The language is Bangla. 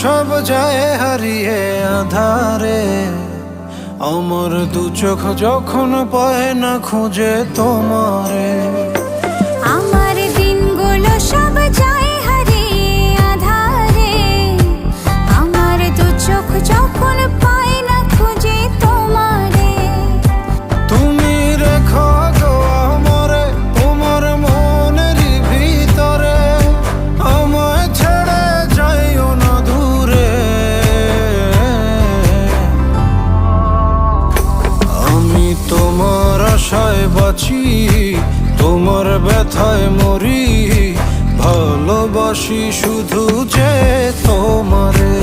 সব যায় হারিয়ে আধারে, আমার দু চোখ যখন পায় না খুঁজে তোমারে। আমার দিনগুলো সব যায় হারিয়ে আধারে, আমার দু চোখ যখন পায় না খুঁজে তোমারে। তুমি রেখো গো আমারে তোমার মনের ভিতরে, আমায় ছেড়ে যাইও না দূরে। আমি তোমার আশায় বাঁচি, তোমার ব্যথায় মরি, ভালোবাসি শুধু যে তোমারে।